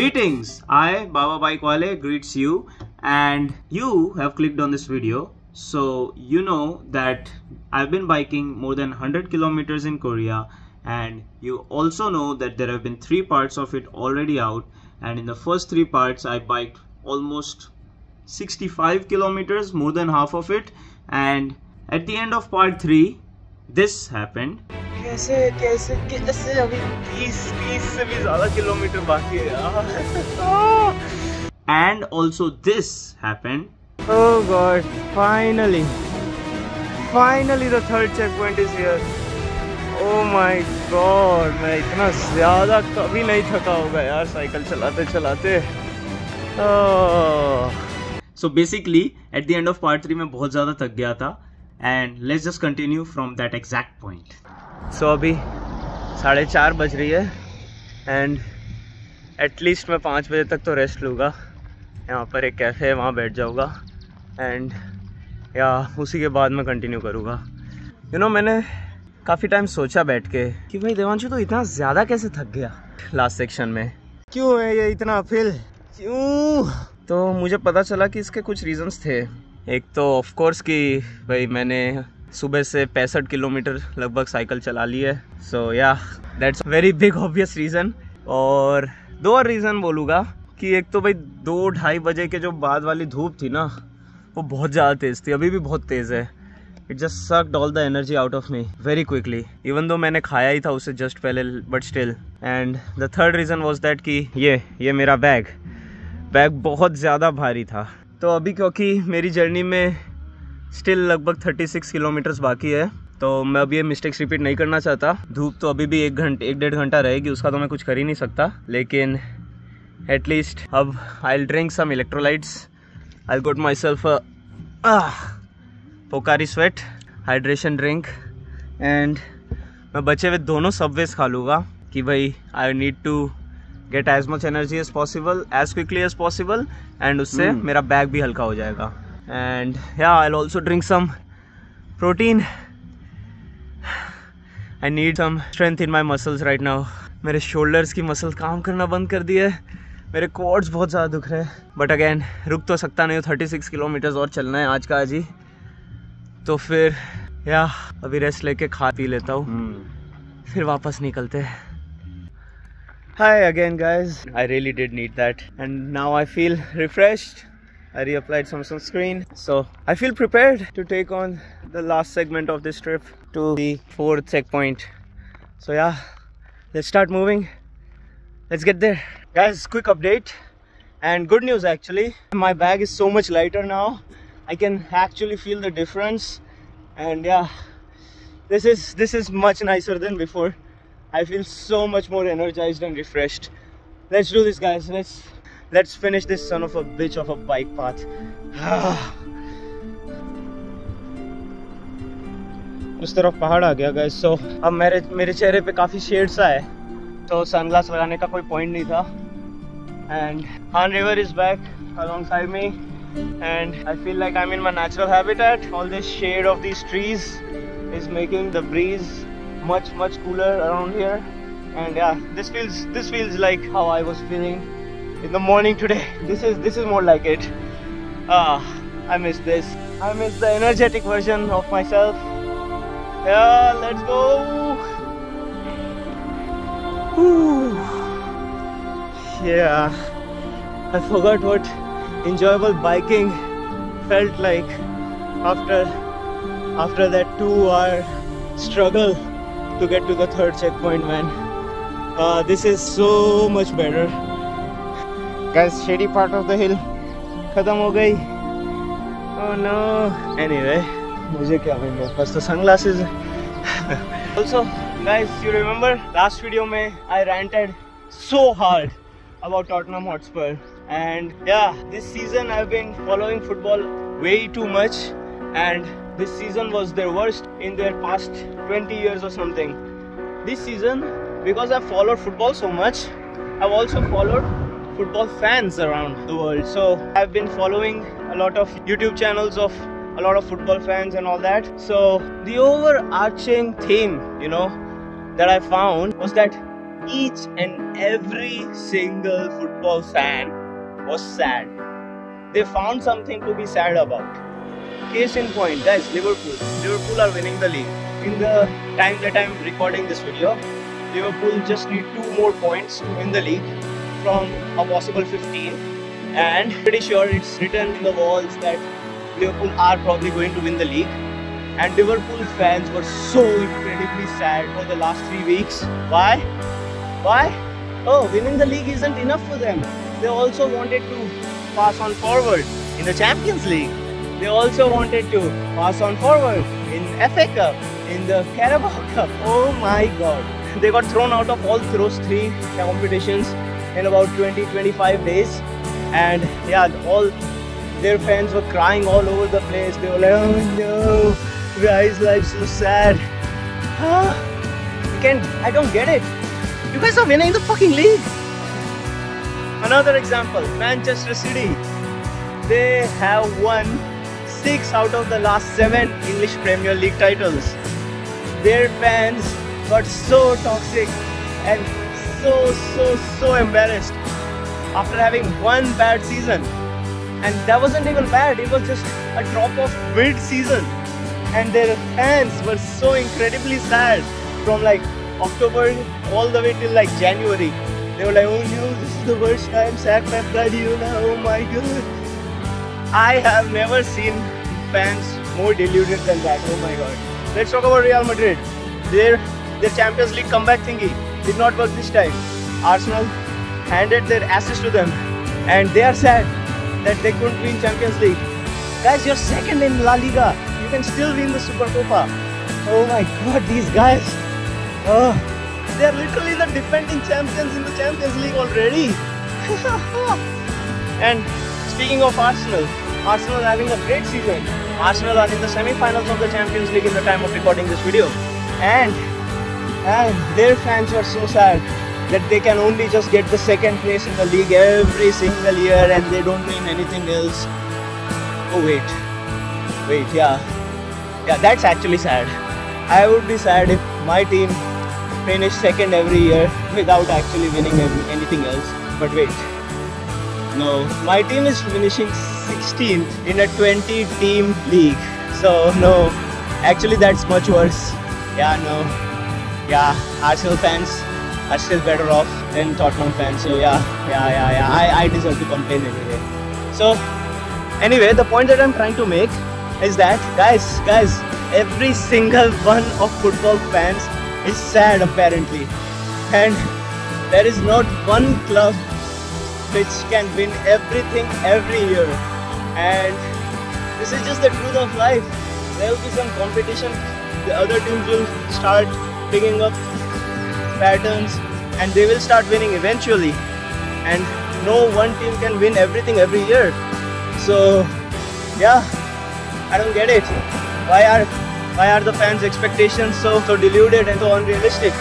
Greetings, I Baba Bike Wale greets you, and you have clicked on this video, so you know that I've been biking more than 100 kilometers in Korea, and you also know that there have been 3 parts of it already out, and in the first 3 parts I biked almost 65 kilometers, more than half of it, and at the end of part 3 this happened. कैसे अभी 30 से भी ज़्यादा kilometre बाकी है यार. And also this happened. Oh God! Finally, the third checkpoint is here. Oh my God! मैं इतना ज़्यादा कभी नहीं थका होगा यार साइकिल चलाते. So basically, at the end of part 3 मैं बहुत ज़्यादा थक गया था. And let's just continue from that exact point. So अभी 4:30 बज रही है and at least मैं 5 बजे तक तो रेस्ट लूँगा. यहाँ पर एक कैफ़े है, वहाँ बैठ जाऊँगा and या उसी के बाद मैं कंटिन्यू करूँगा. मैंने काफ़ी टाइम सोचा बैठ के कि भाई देवांशु तो इतना ज़्यादा कैसे थक गया लास्ट सेक्शन में, क्यों है ये इतना अपहिल, क्यों? तो मुझे पता चला कि इसके कुछ रीजंस थे. एक तो ऑफ कोर्स कि भाई मैंने सुबह से 65 किलोमीटर लगभग साइकिल चला ली है. सो या that's very big obvious reason. और 2 और रीज़न बोलूँगा कि एक तो भाई 2-2:30 बजे के जो बाद वाली धूप थी ना, वो बहुत ज़्यादा तेज़ थी, अभी भी बहुत तेज़ है. It just sucked all the energy out of me very quickly, even though मैंने खाया ही था उससे जस्ट पहले, but still. And the third reason was that कि ये मेरा बैग बहुत ज़्यादा भारी था. तो अभी क्योंकि मेरी जर्नी में स्टिल लगभग 36 किलोमीटर्स बाकी है, तो मैं अभी ये मिस्टेक्स रिपीट नहीं करना चाहता. धूप तो अभी भी 1-1.5 घंटा रहेगी, उसका तो मैं कुछ कर ही नहीं सकता. लेकिन एटलीस्ट अब I will drink some electrolytes. I will got my self Pocari Sweat hydration drink, and मैं बचे हुए दोनों सबवेज खा लूँगा कि भाई I need to get as much energy as possible as quickly as possible, and उससे मेरा बैग भी हल्का हो जाएगा. And yeah I will also drink some protein. I need some strength in my muscles right now. मेरे shoulders की muscle काम करना बंद कर दी है, मेरे क्वाड्स बहुत ज़्यादा दुख रहे हैं. बट अगेन रुक तो सकता नहीं हूँ, 36 किलोमीटर्स और चलना है आज का आज ही. तो फिर या अभी रेस्ट लेके खा पी लेता हूँ, फिर वापस निकलते हैं. Hi again guys, I really did need that, and now I feel refreshed. I reapplied some sunscreen, so I feel prepared to take on the last segment of this trip to the 4th checkpoint. So yeah, let's start moving. Let's get there. Guys, quick update and good news actually. My bag is so much lighter now. I can actually feel the difference, and yeah, this is much nicer than before. I feel so much more energized and refreshed. Let's do this guys. Let's finish this son of a bitch of a bike path. उस तरफ पहाड़ आ गया guys. So अब मेरे चेहरे पे काफ़ी shade सा है, तो सनग्लास लगाने का कोई पॉइंट नहीं था. And Han River is back alongside me, and I feel like I'm in my natural habitat. All this shade of these trees is making the breeze much cooler around here, and yeah, this feels like how I was feeling in the morning today. This is more like it. I miss this. I miss the energetic version of myself. Yeah, let's go. Whew. Yeah, I forgot what enjoyable biking felt like after that 2-hour struggle to get to the 3rd checkpoint, man. This is so much better. Guys, shady part of the hill खत्म हो गई. Oh no. Anyway, मुझे क्या मिल गया, बस तो sunglasses. Also, guys, you remember last video में I ranted so hard about Tottenham Hotspur, and yeah, this season I've been following football way too much, and this season was their worst in their past 20 years or something. This season, because I've followed football so much, I've also followed football fans around the world. So I've been following a lot of YouTube channels of a lot of football fans and all that. So the overarching theme, that I found was that each and every single football fan was sad. They found something to be sad about. Case in point, guys, Liverpool. Liverpool are winning the league. In the time that I'm recording this video, Liverpool just need 2 more points to win the league from a possible 15. And pretty sure it's written in the walls that Liverpool are probably going to win the league. And Liverpool fans were so incredibly sad for the last 3 weeks. Why? Why? Oh, winning the league isn't enough for them. They also wanted to pass on forward in the Champions League. They also wanted to pass on forward in FA Cup, in the Carabao Cup. Oh my god. They got thrown out of all those 3 competitions in about 20-25 days. And yeah, all their fans were crying all over the place. They were like, oh no, guys, life's so sad. I don't get it. You guys are winning the fucking league. Another example, Manchester City. They have won 6 out of the last 7 English Premier League titles. Their fans got so toxic and so embarrassed after having one bad season. And that wasn't even bad, it was just a drop off mid-season. And their fans were so incredibly sad from like October all the way till like January. They were like, oh no, this is the worst time, sack Pep Guardiola, oh my god. I have never seen fans more deluded than that, oh my god. Let's talk about Real Madrid. Their Champions League comeback thingy did not work this time. Arsenal handed their asses to them and they are sad that they couldn't win Champions League. Guys, you're second in La Liga. You can still win the Supercopa. Oh my god, these guys. They are literally the defending champions in the Champions League already. And speaking of Arsenal, Arsenal having a great season. Arsenal are in the semi-finals of the Champions League in the time of recording this video. And their fans are so sad that they can only just get the 2nd place in the league every single year and they don't win anything else. Oh wait, yeah, that's actually sad. I would be sad if my team finished 2nd every year without actually winning anything else. But wait, no, my team is finishing 16th in a 20-team league. So no, actually that's much worse. Arsenal fans are still better off than Tottenham fans. So yeah, I deserve to complain anyway. So anyway, the point that I'm trying to make is that guys, every single one of football fans is sad apparently, and there is not one club which can win everything every year. And this is just the truth of life. There will be some competition. The other teams will start picking up patterns and they will start winning eventually, and no one team can win everything every year. So yeah, I don't get it. Why are the fans' expectations so deluded and so unrealistic?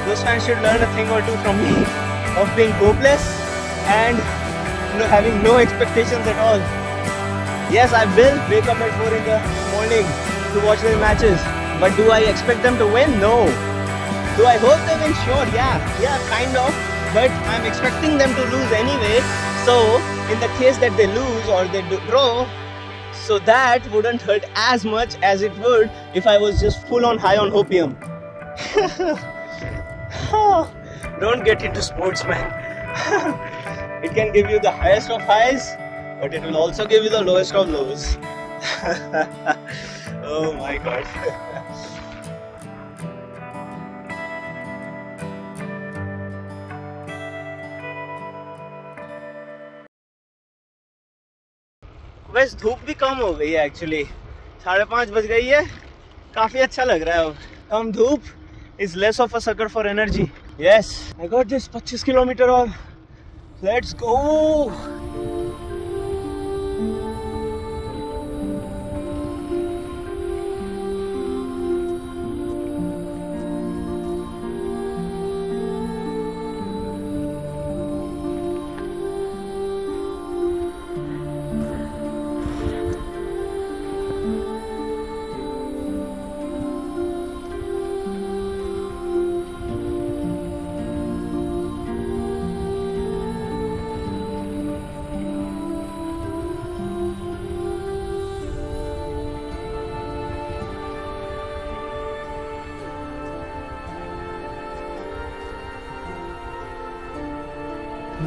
Those fans should learn a thing or two from me of being hopeless and having no expectations at all. Yes, I will wake up at 4 in the morning to watch their matches, but do I expect them to win? No. Do I hope they win? Sure, yeah, kind of. But I'm expecting them to lose anyway. So in the case that they lose or they draw, so that wouldn't hurt as much as it would if I was just full on high on opium. Don't get into sports, man. It can give you the highest of highs, but it will also give you the lowest of lows. Oh my god. बस धूप भी कम हो गई है actually. 5:30 बज गई है. काफी अच्छा लग रहा है अब. कम धूप is less of a sucker for energy. Yes, I got this 25 kilometer और let's go.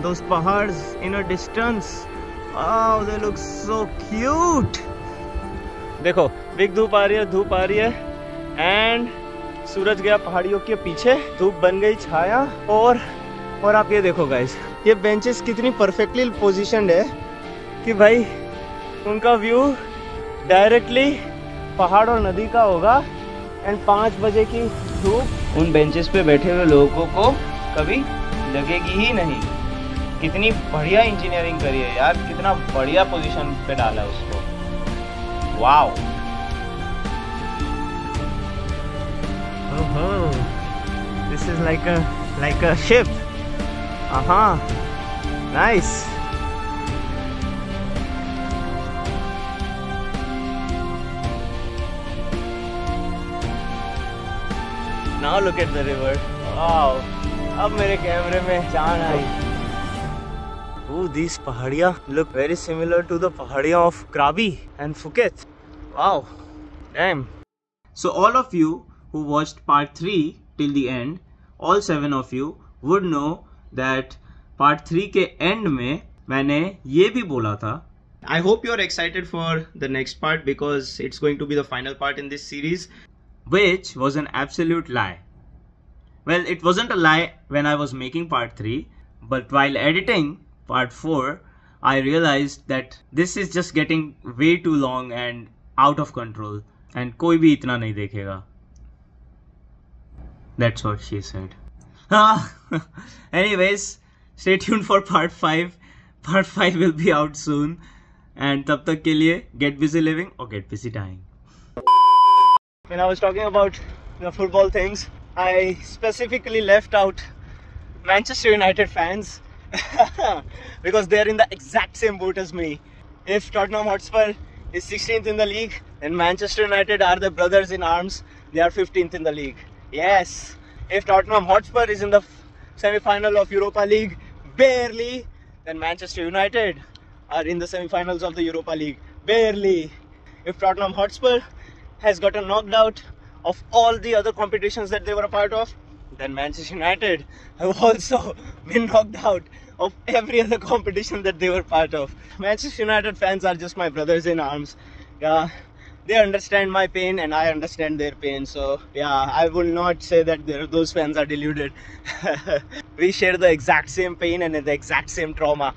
those pahads in a distance. Wow, they look so cute. देखो बिग धूप आ रही है एंड सूरज गया पहाड़ियों के पीछे, धूप बन गई छाया। और आप ये देखो गाइस, ये बेंचेस कितनी परफेक्टली पोजीशनड है कि भाई उनका व्यू डायरेक्टली पहाड़ और नदी का होगा। एंड 5 बजे की धूप उन बेंचेस पे बैठे हुए लोगों को कभी लगेगी ही नहीं। कितनी बढ़िया इंजीनियरिंग करी है यार, कितना बढ़िया पोजीशन पे डाला है उसको। Wow, this is like a ship. Nice. Now look at the river. Wow. अब मेरे कैमरे में जान आई। Oh, these पहाड़ियाँ look very similar to the पहाड़ियाँ of Krabi and Phuket. Wow. Damn. So all of you who watched part 3 till the end, all 7 of you would know that part 3 के end में मैंने ये भी बोला था। I hope you are excited for the next part because it's going to be the final part in this series. Which was an absolute lie. Well, it wasn't a lie when I was making part 3, but while editing part 4, I realized that this is just getting way too long and out of control, and कोई भी इतना नहीं देखेगा. That's what she said. Anyways, stay tuned for part 5. Part 5 will be out soon, and तब तक के लिए get busy living or get busy dying. When I was talking about the football things, I specifically left out Manchester United fans because they are in the exact same boat as me. If Tottenham Hotspur is 16th in the league, then Manchester United are the brothers in arms. They are 15th in the league. Yes. If Tottenham Hotspur is in the semi-final of Europa League, barely, then Manchester United are in the semi-finals of the Europa League. Barely. If Tottenham Hotspur has gotten knocked out of all the other competitions that they were a part of, then Manchester United have also been knocked out of every other competition that they were part of. Manchester United fans are just my brothers in arms. Yeah, they understand my pain and I understand their pain. So yeah, I will not say that those fans are deluded. We share the exact same pain and the exact same trauma.